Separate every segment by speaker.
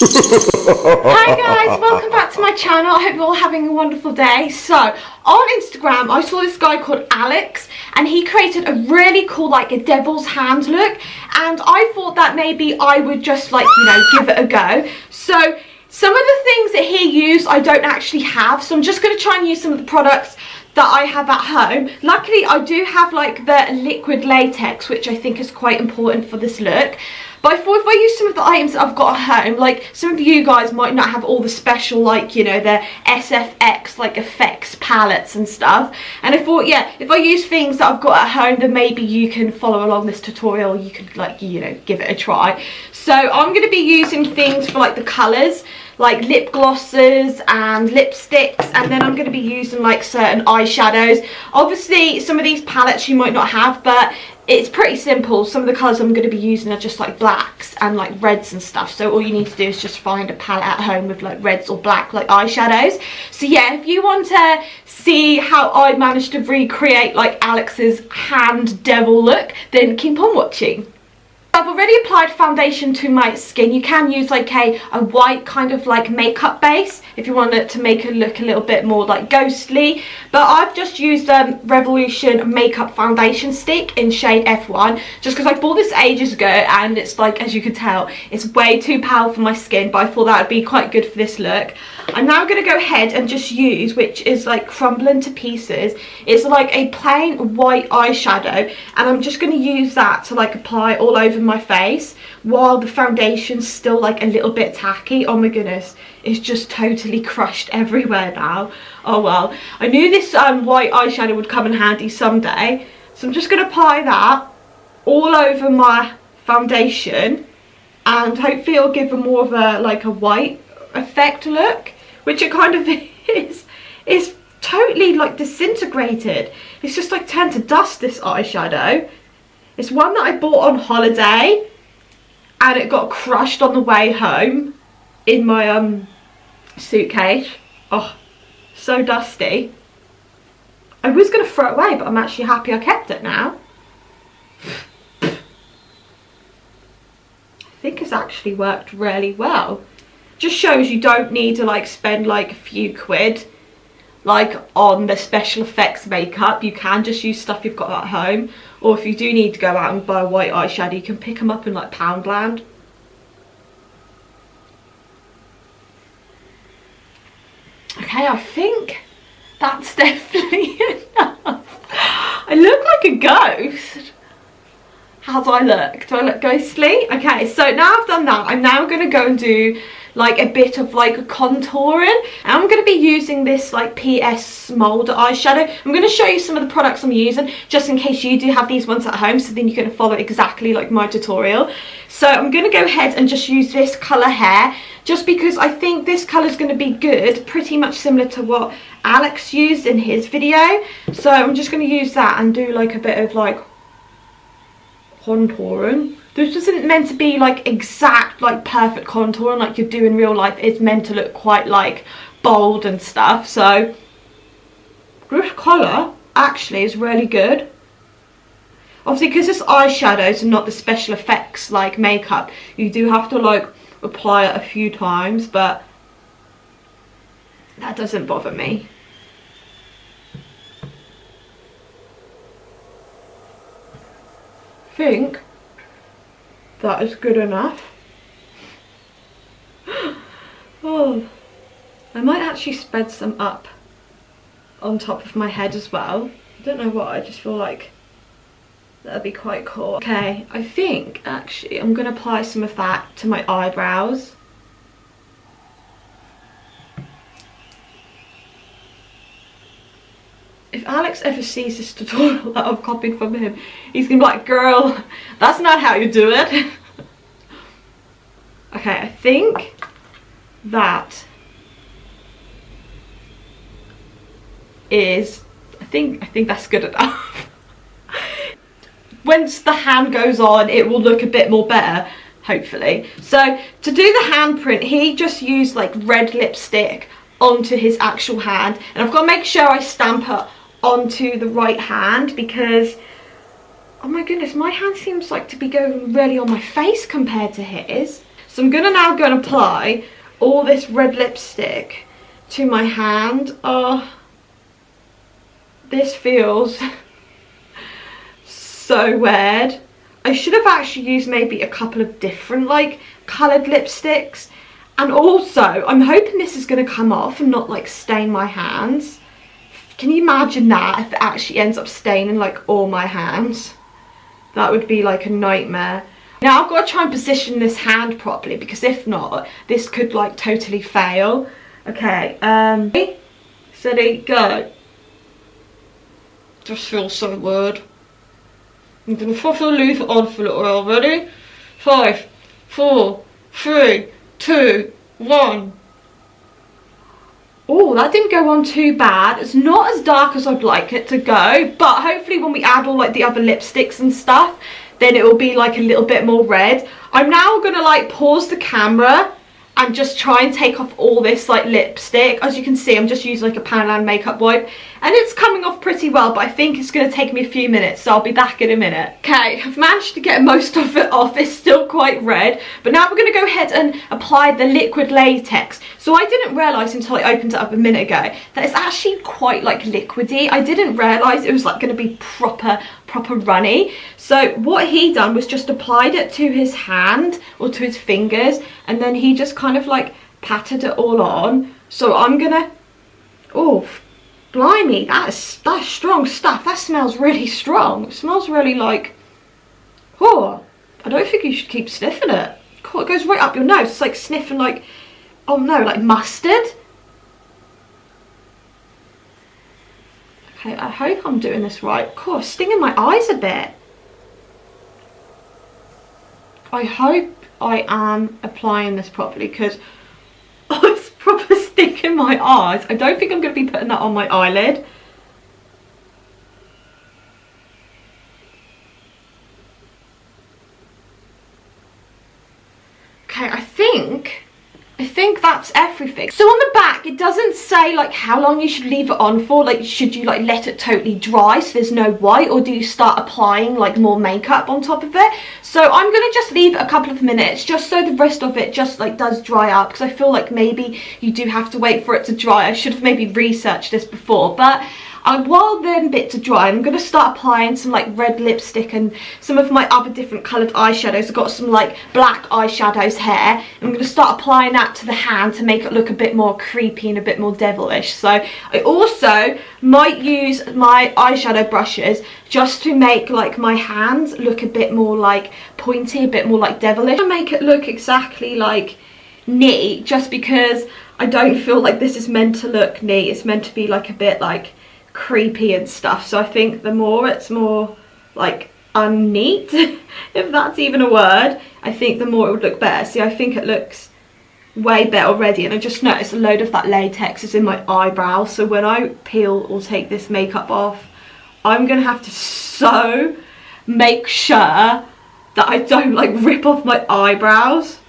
Speaker 1: Hi guys, welcome back to my channel. I hope you're all having a wonderful day. So on Instagram I saw this guy called Alex and he created a really cool like a devil's hand look, and I thought that maybe I would just like, you know, give it a go. So some of the things that he used I don't actually have, so I'm just going to try and use some of the products that I have at home. Luckily I do have like the liquid latex, which I think is quite important for this look. But I thought if I use some of the items that I've got at home, like some of you guys might not have all the special, like, you know, the SFX like effects palettes and stuff, and I thought, yeah, if I use things that I've got at home, then maybe you can follow along this tutorial, you could, like, you know, give it a try. So I'm going to be using things for like the colours, like lip glosses and lipsticks, and then I'm going to be using like certain eyeshadows. Obviously some of these palettes you might not have, but it's pretty simple. Some of the colours I'm going to be using are just like blacks and like reds and stuff, so all you need to do is just find a palette at home with like reds or black like eyeshadows. So yeah, if you want to see how I managed to recreate like Alex's hand devil look, then keep on watching. I've already applied foundation to my skin. You can use like a white kind of like makeup base if you want it to make it look a little bit more like ghostly, but I've just used Revolution makeup foundation stick in shade F1 just because I bought this ages ago, and it's like, as you can tell, it's way too pale for my skin, but I thought that would be quite good for this look. I'm now going to go ahead and just use, which is like Crumbling to Pieces. It's like a plain white eyeshadow, and I'm just going to use that to like apply all over my face while the foundation's still like a little bit tacky. Oh my goodness, it's just totally crushed everywhere now. Oh well, I knew this white eyeshadow would come in handy someday, so I'm just going to apply that all over my foundation, and hopefully it'll give a more of a like a white effect look, which it kind of is. It's totally like disintegrated. It's just like turned to dust, this eyeshadow. It's one that I bought on holiday and it got crushed on the way home in my suitcase. Oh, so dusty. I was going to throw it away, but I'm actually happy I kept it now. I think it's actually worked really well. Just shows you don't need to like spend like a few quid like on the special effects makeup. You can just use stuff you've got at home, or if you do need to go out and buy a white eyeshadow, you can pick them up in like Poundland. Okay, I think that's definitely enough. I look like a ghost. How do I look? Do I look ghostly? Okay, so now I've done that, I'm now going to go and do like a bit of like contouring, and I'm going to be using this like PS Smolder eyeshadow. I'm going to show you some of the products I'm using just in case you do have these ones at home, so then you can follow exactly like my tutorial. So I'm going to go ahead and just use this colour Hair, just because I think this colour is going to be good, pretty much similar to what Alex used in his video. So I'm just going to use that and do like a bit of like contouring. This isn't meant to be like exact like perfect contouring like you do in real life. It's meant to look quite like bold and stuff. So this colour actually is really good. Obviously because it's eyeshadows and not the special effects like makeup, you do have to like apply it a few times, but that doesn't bother me. I think that is good enough. Oh, I might actually spread some up on top of my head as well. I don't know why, I just feel like that'd be quite cool. Okay, I think actually I'm going to apply some of that to my eyebrows. If Alex ever sees this tutorial that I've copied from him, he's going to be like, girl, that's not how you do it. Okay, I think that is, I think that's good enough. Once the hand goes on, it will look a bit more better, hopefully. So to do the handprint, he just used like red lipstick onto his actual hand, and I've got to make sure I stamp it onto the right hand because, oh my goodness, my hand seems like to be going really on my face compared to his. So I'm gonna now go and apply all this red lipstick to my hand. Oh, this feels so weird. I should have actually used maybe a couple of different like coloured lipsticks. And also, I'm hoping this is going to come off and not like stain my hands. Can you imagine that if it actually ends up staining like all my hands? That would be like a nightmare. Now I've got to try and position this hand properly, because if not, this could like totally fail. Okay, steady, go. Just feels so weird. I'm gonna probably leave it on for a little while. Ready? 5, 4, 3, 2, 1. Oh, that didn't go on too bad. It's not as dark as I'd like it to go, but hopefully when we add all like the other lipsticks and stuff, then it will be like a little bit more red. I'm now gonna like pause the camera and just try and take off all this like lipstick. As you can see, I'm just using like a Poundland makeup wipe, and it's coming off pretty well, but I think it's going to take me a few minutes, so I'll be back in a minute. Okay, I've managed to get most of it off. It's still quite red, but now we're going to go ahead and apply the liquid latex. So I didn't realise until I opened it up a minute ago that it's actually quite like liquidy. I didn't realise it was like going to be proper runny. So what he done was just applied it to his hand or to his fingers, and then he just kind of like patted it all on. So I'm gonna, oh blimey, that's strong stuff. That smells really strong. It smells really like, oh, I don't think you should keep sniffing it. Cool, it goes right up your nose. It's like sniffing like, oh no, like mustard. Okay, I hope I'm doing this right. Cool, it's stinging my eyes a bit. I hope I am applying this properly, because oh, it's proper sticking my eyes. I don't think I'm going to be putting that on my eyelid. Okay, I think that's everything. So on the back, it doesn't say like how long you should leave it on for. Like, should you like let it totally dry so there's no white, or do you start applying like more makeup on top of it? So I'm gonna just leave it a couple of minutes just so the rest of it just like does dry up, because I feel like maybe you do have to wait for it to dry. I should have maybe researched this before, but while the bits are dry, I'm going to start applying some like red lipstick and some of my other different coloured eyeshadows. I've got some like black eyeshadows here. I'm going to start applying that to the hand to make it look a bit more creepy and a bit more devilish. So I also might use my eyeshadow brushes just to make like my hands look a bit more like pointy, a bit more like devilish. To make it look exactly like neat, just because I don't feel like this is meant to look neat. It's meant to be like a bit like creepy and stuff. So I think the more it's more like unneat, if that's even a word, I think the more it would look better. See, I think it looks way better already, and I just noticed a load of that latex is in my eyebrows. So when I peel or take this makeup off, I'm gonna have to so make sure that I don't like rip off my eyebrows.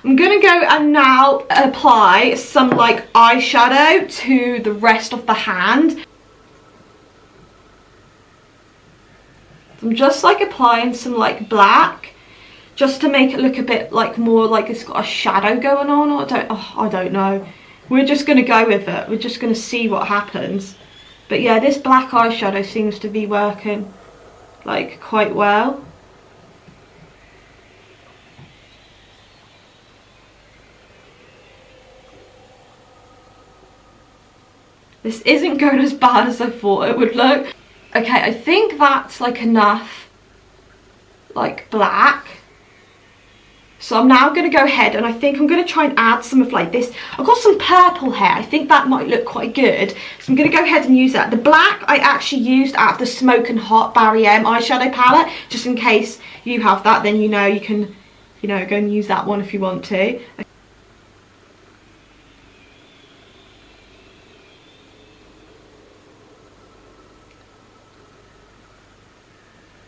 Speaker 1: I'm gonna go and now apply some like eyeshadow to the rest of the hand. I'm just like applying some like black, just to make it look a bit like more like it's got a shadow going on, or I don't know. We're just gonna go with it. We're just gonna see what happens. But yeah, this black eyeshadow seems to be working like quite well. This isn't going as bad as I thought it would look. Okay, I think that's like enough like black. So I'm now going to go ahead and I think I'm going to try and add some of like this. I've got some purple hair. I think that might look quite good. So I'm going to go ahead and use that. The black I actually used out of the Smoke and Hot Barry M eyeshadow palette. Just in case you have that, then you know you can, you know, go and use that one if you want to.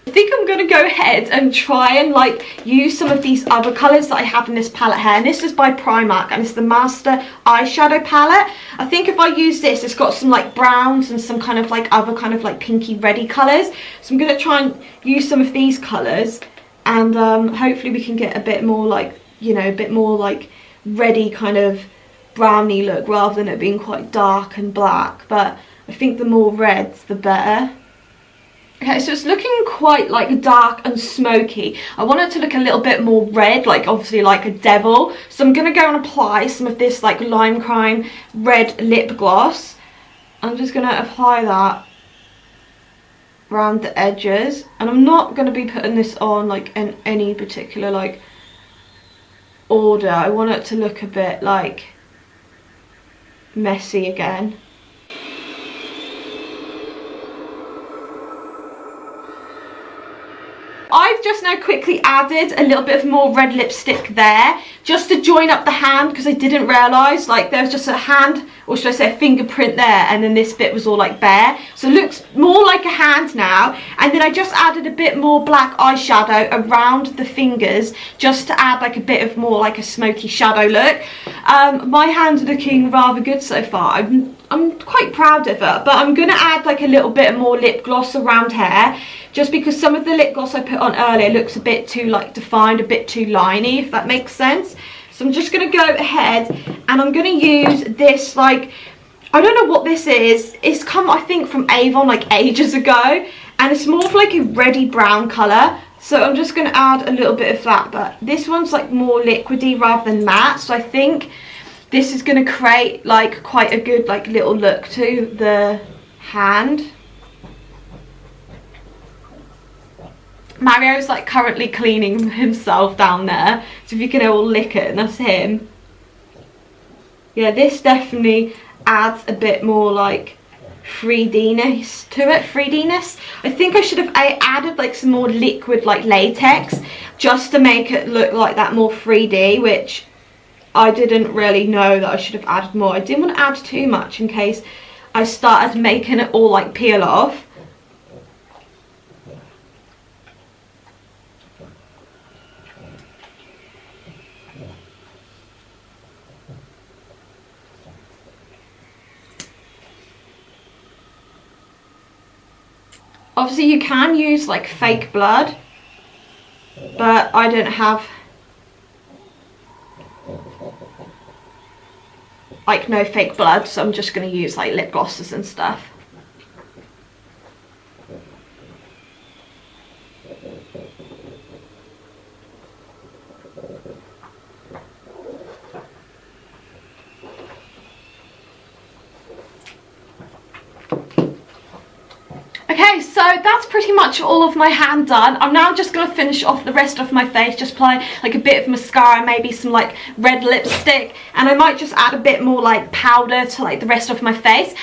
Speaker 1: I think I'm going to go ahead and try and like use some of these other colours that I have in this palette here. And this is by Primark and it's the Master Eyeshadow palette. I think if I use this, it's got some like browns and some kind of like other kind of like pinky reddy colours. So I'm going to try and use some of these colours and hopefully we can get a bit more like, you know, a bit more like reddy kind of browny look rather than it being quite dark and black. But I think the more reds the better. Okay, so it's looking quite like dark and smoky. I want it to look a little bit more red, like obviously like a devil. So I'm going to go and apply some of this like Lime Crime red lip gloss. I'm just going to apply that around the edges. And I'm not going to be putting this on like in any particular like order. I want it to look a bit like messy again. I've just now quickly added a little bit of more red lipstick there just to join up the hand because I didn't realise like there was just a hand, or should I say a fingerprint there, and then this bit was all like bare. So it looks more like a hand now. And then I just added a bit more black eyeshadow around the fingers just to add like a bit of more like a smoky shadow look. My hand's looking rather good so far. I'm quite proud of it, but I'm going to add like a little bit more lip gloss around here just because some of the lip gloss I put on earlier looks a bit too like defined, a bit too liney, if that makes sense. So I'm just going to go ahead and I'm going to use this like, I don't know what this is. It's come I think from Avon like ages ago and it's more of like a reddy brown colour. So I'm just going to add a little bit of that, but this one's like more liquidy rather than matte. So I think this is going to create like quite a good like little look to the hand. Mario's like currently cleaning himself down there, so if you can all lick it, and that's him. Yeah, this definitely adds a bit more like 3D-ness to it. 3D-ness. I think I should have added like some more liquid like latex just to make it look like that more 3D, which I didn't really know that I should have added more. I didn't want to add too much in case I started making it all like peel off. Obviously you can use like fake blood, but I don't have like no fake blood, so I'm just going to use like lip glosses and stuff. Okay, so that's pretty much all of my hand done. I'm now just going to finish off the rest of my face, just apply like a bit of mascara, maybe some like red lipstick, and I might just add a bit more like powder to like the rest of my face.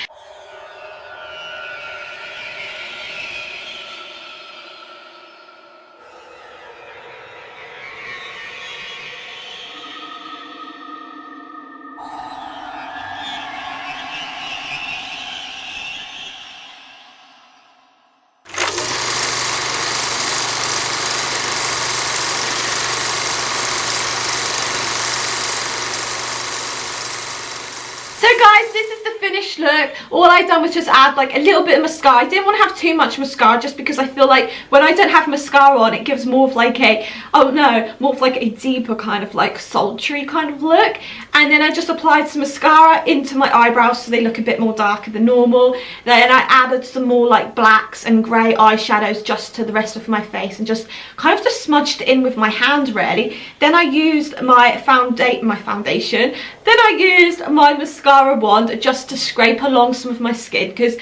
Speaker 1: So guys, this is the finished look. All I done was just add like a little bit of mascara. I didn't want to have too much mascara just because I feel like when I don't have mascara on, it gives more of like a, oh no, more of like a deeper kind of like sultry kind of look. And then I just applied some mascara into my eyebrows so they look a bit more darker than normal. Then I added some more like blacks and grey eyeshadows just to the rest of my face and just kind of just smudged it in with my hand really. Then I used my foundation. Then I used my mascara wand just to scrape along some of my skin because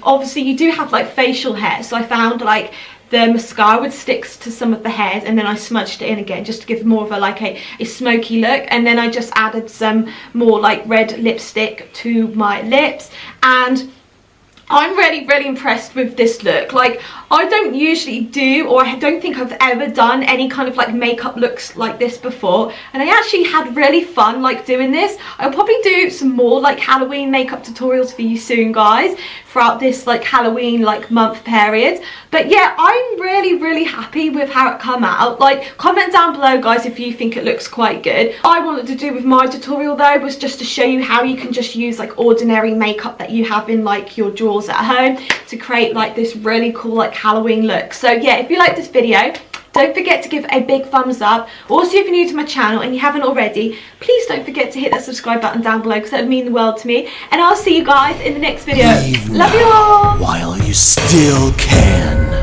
Speaker 1: obviously you do have like facial hair, so I found like the mascara would stick to some of the hairs, and then I smudged it in again just to give more of a like a smoky look. And then I just added some more like red lipstick to my lips, and I'm really impressed with this look. Like, I don't usually do, or I don't think I've ever done any kind of like makeup looks like this before, and I actually had really fun like doing this. I'll probably do some more like Halloween makeup tutorials for you soon, guys. throughout this like Halloween like month period. But yeah, I'm really happy with how it come out. Like, comment down below guys if you think it looks quite good. I wanted to do with my tutorial though was just to show you how you can just use like ordinary makeup that you have in like your drawers at home to create like this really cool like Halloween look. So yeah, if you like this video, don't forget to give a big thumbs up. Also, if you're new to my channel and you haven't already, please don't forget to hit that subscribe button down below because that would mean the world to me. And I'll see you guys in the next video. Love you all!
Speaker 2: While you still can.